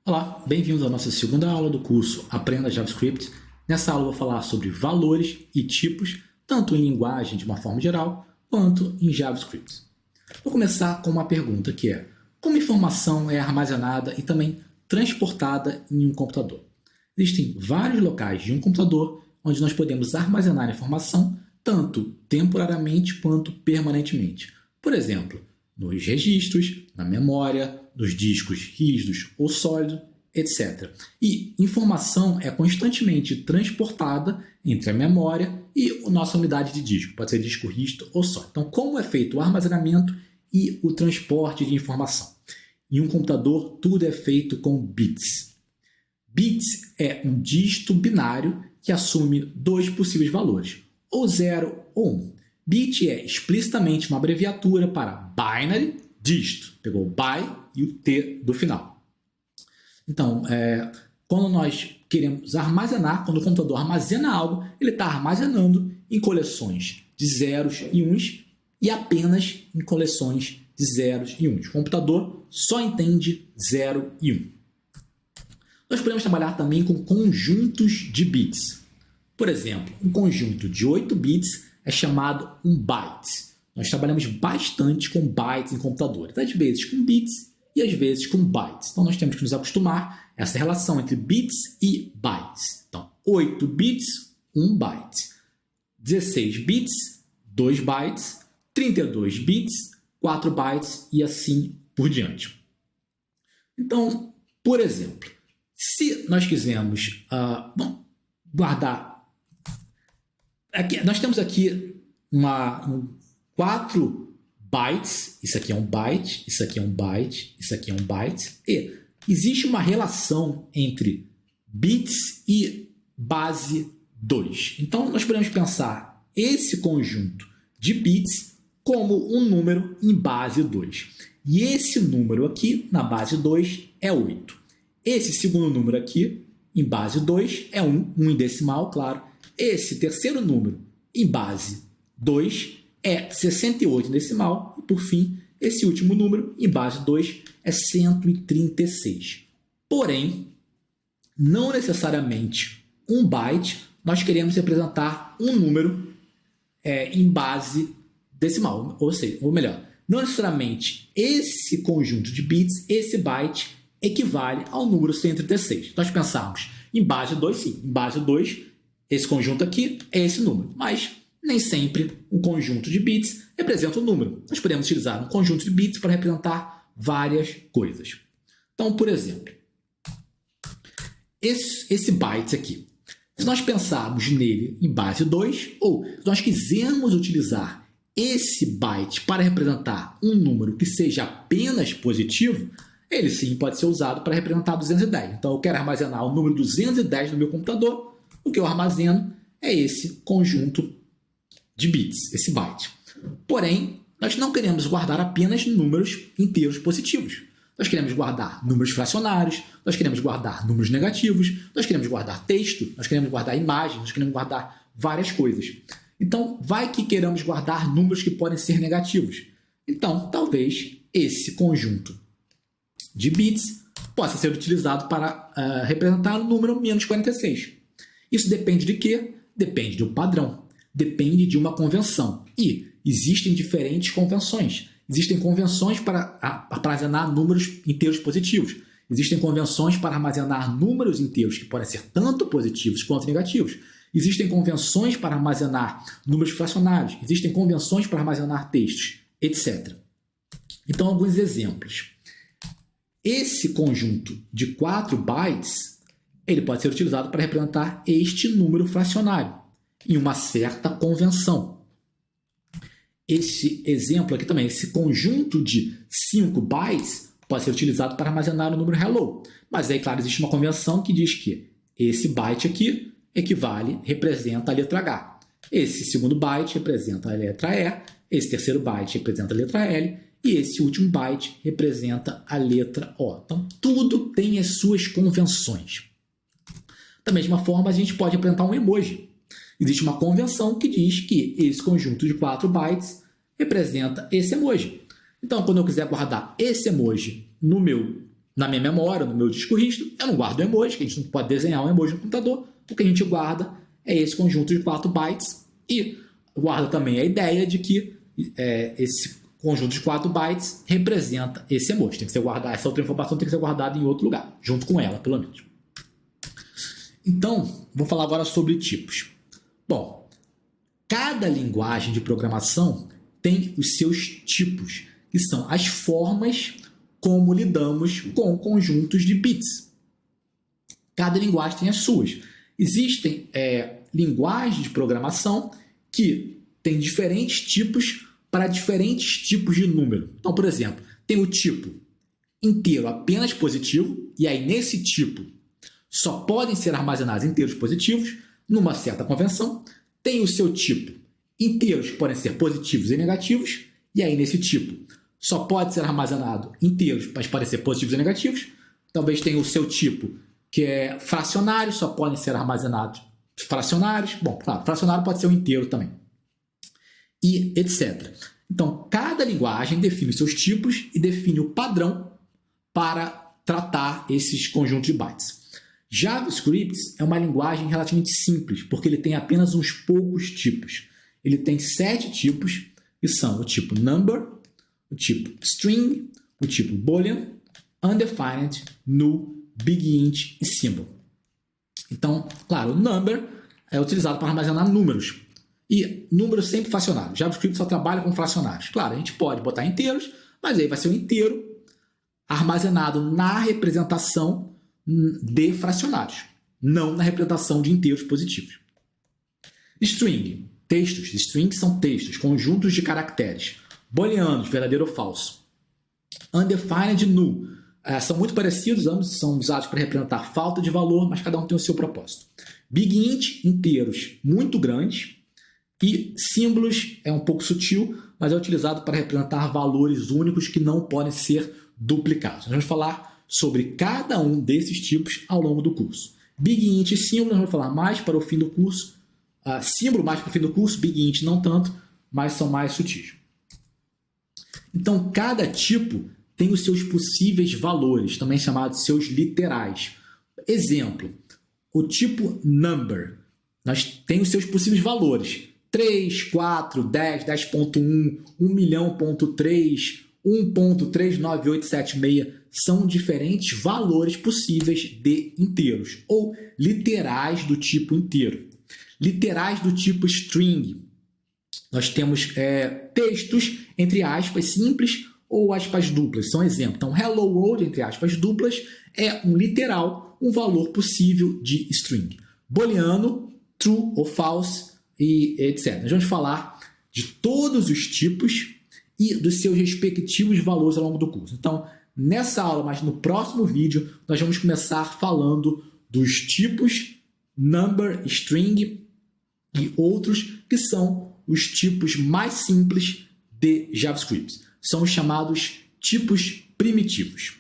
Olá, bem-vindo à nossa segunda aula do curso Aprenda JavaScript. Nessa aula eu vou falar sobre valores e tipos, tanto em linguagem de uma forma geral, quanto em JavaScript. Vou começar com uma pergunta que é: como informação é armazenada e também transportada em um computador? Existem vários locais de um computador onde nós podemos armazenar informação, tanto temporariamente quanto permanentemente. Por exemplo, nos registros, na memória, nos discos rígidos ou sólidos, etc. E informação é constantemente transportada entre a memória e a nossa unidade de disco, pode ser disco rígido ou sólido. Então, como é feito o armazenamento e o transporte de informação? Em um computador, tudo é feito com bits. Bits é um dígito binário que assume dois possíveis valores, ou 0 ou 1. Bit é explicitamente uma abreviatura para binary, dígito. Pegou o by e o T do final. Então, quando nós queremos armazenar, quando o computador armazena algo, ele está armazenando em coleções de zeros e uns e apenas em coleções de zeros e uns. O computador só entende 0 e 1. Nós podemos trabalhar também com conjuntos de bits. Por exemplo, um conjunto de 8 bits é chamado um byte. Nós trabalhamos bastante com bytes em computadores, às vezes com bits e às vezes com bytes. Então, nós temos que nos acostumar a essa relação entre bits e bytes. Então, 8 bits, 1 byte. 16 bits, 2 bytes. 32 bits, 4 bytes e assim por diante. Então, por exemplo, se nós quisermos guardar... nós temos aqui 4 bytes, isso aqui é um byte, isso aqui é um byte, isso aqui é um byte, e existe uma relação entre bits e base 2. Então, nós podemos pensar esse conjunto de bits como um número em base 2. E esse número aqui, na base 2, é 8. Esse segundo número aqui, em base 2, é 1 em decimal, claro. Esse terceiro número, em base 2, é 68 em decimal. E, por fim, esse último número, em base 2, é 136. Porém, não necessariamente um byte, nós queremos representar um número em base decimal. Ou melhor, não necessariamente esse conjunto de bits, esse byte, equivale ao número 136. Nós pensamos em base 2, sim. Em base 2, esse conjunto aqui é esse número. Mas nem sempre um conjunto de bits representa um número. Nós podemos utilizar um conjunto de bits para representar várias coisas. Então, por exemplo, esse byte aqui, se nós pensarmos nele em base 2, ou se nós quisermos utilizar esse byte para representar um número que seja apenas positivo, ele sim pode ser usado para representar 210. Então, eu quero armazenar o número 210 no meu computador. O que eu armazeno é esse conjunto de bits, esse byte. Porém, nós não queremos guardar apenas números inteiros positivos. Nós queremos guardar números fracionários, nós queremos guardar números negativos, nós queremos guardar texto, nós queremos guardar imagens, nós queremos guardar várias coisas. Então, vai que queiramos guardar números que podem ser negativos. Então, talvez esse conjunto de bits possa ser utilizado para representar o número menos 46. Isso depende de quê? Depende do padrão. Depende de uma convenção. E existem diferentes convenções. Existem convenções para armazenar números inteiros positivos. Existem convenções para armazenar números inteiros que podem ser tanto positivos quanto negativos. Existem convenções para armazenar números fracionários. Existem convenções para armazenar textos, etc. Então, alguns exemplos. Esse conjunto de 4 bytes, ele pode ser utilizado para representar este número fracionário em uma certa convenção. Esse exemplo aqui também, esse conjunto de 5 bytes pode ser utilizado para armazenar o número hello. Mas aí, claro, existe uma convenção que diz que esse byte aqui representa a letra H. Esse segundo byte representa a letra E, esse terceiro byte representa a letra L e esse último byte representa a letra O. Então, tudo tem as suas convenções. Da mesma forma, a gente pode representar um emoji. Existe uma convenção que diz que esse conjunto de 4 bytes representa esse emoji. Então, quando eu quiser guardar esse emoji na minha memória, no meu disco rígido, eu não guardo o emoji, que a gente não pode desenhar um emoji no computador. O que a gente guarda é esse conjunto de 4 bytes e guarda também a ideia de que esse conjunto de 4 bytes representa esse emoji. Tem que ser guardado, essa outra informação tem que ser guardada em outro lugar, junto com ela, pelo menos. Então, vou falar agora sobre tipos. Bom, cada linguagem de programação tem os seus tipos, que são as formas como lidamos com conjuntos de bits. Cada linguagem tem as suas. Existem linguagens de programação que têm diferentes tipos para diferentes tipos de número. Então, por exemplo, tem o tipo inteiro apenas positivo, e aí nesse tipo só podem ser armazenados inteiros positivos, numa certa convenção. Tem o seu tipo inteiros que podem ser positivos e negativos, e aí nesse tipo só pode ser armazenado inteiros, mas podem ser positivos e negativos. Talvez tenha o seu tipo que é fracionário, só podem ser armazenados fracionários. Bom, claro, fracionário pode ser um inteiro também. E etc. Então, cada linguagem define os seus tipos e define o padrão para tratar esses conjuntos de bytes. JavaScript é uma linguagem relativamente simples, porque ele tem apenas uns poucos tipos. Ele tem 7 tipos, que são o tipo number, o tipo string, o tipo boolean, undefined, null, big int e symbol. Então, claro, o number é utilizado para armazenar números. E números sempre fracionários. JavaScript só trabalha com fracionários. Claro, a gente pode botar inteiros, mas aí vai ser um inteiro armazenado na representação de fracionários, não na representação de inteiros positivos. String, textos. Strings são textos, conjuntos de caracteres. Booleanos, verdadeiro ou falso. Undefined e null. São muito parecidos, ambos são usados para representar falta de valor, mas cada um tem o seu propósito. Big int, inteiros muito grandes. E símbolos é um pouco sutil, mas é utilizado para representar valores únicos que não podem ser duplicados. Nós vamos falar sobre cada um desses tipos ao longo do curso. Big int e símbolo, nós vamos falar mais para o fim do curso. Símbolo mais para o fim do curso, big int não tanto, mas são mais sutis. Então, cada tipo tem os seus possíveis valores, também chamados seus literais. Exemplo, o tipo number, nós tem os seus possíveis valores. 3, 4, 10, 10.1, 1.000.3, 1.39876 são diferentes valores possíveis de inteiros, ou literais do tipo inteiro. Literais do tipo string. Nós temos textos, entre aspas, simples ou aspas duplas. São exemplos. Então, hello world, entre aspas duplas, é um literal, um valor possível de string. Booleano, true ou false, e etc. Nós vamos falar de todos os tipos e dos seus respectivos valores ao longo do curso. Então, nessa aula, mas no próximo vídeo, nós vamos começar falando dos tipos number, string e outros que são os tipos mais simples de JavaScript. São os chamados tipos primitivos.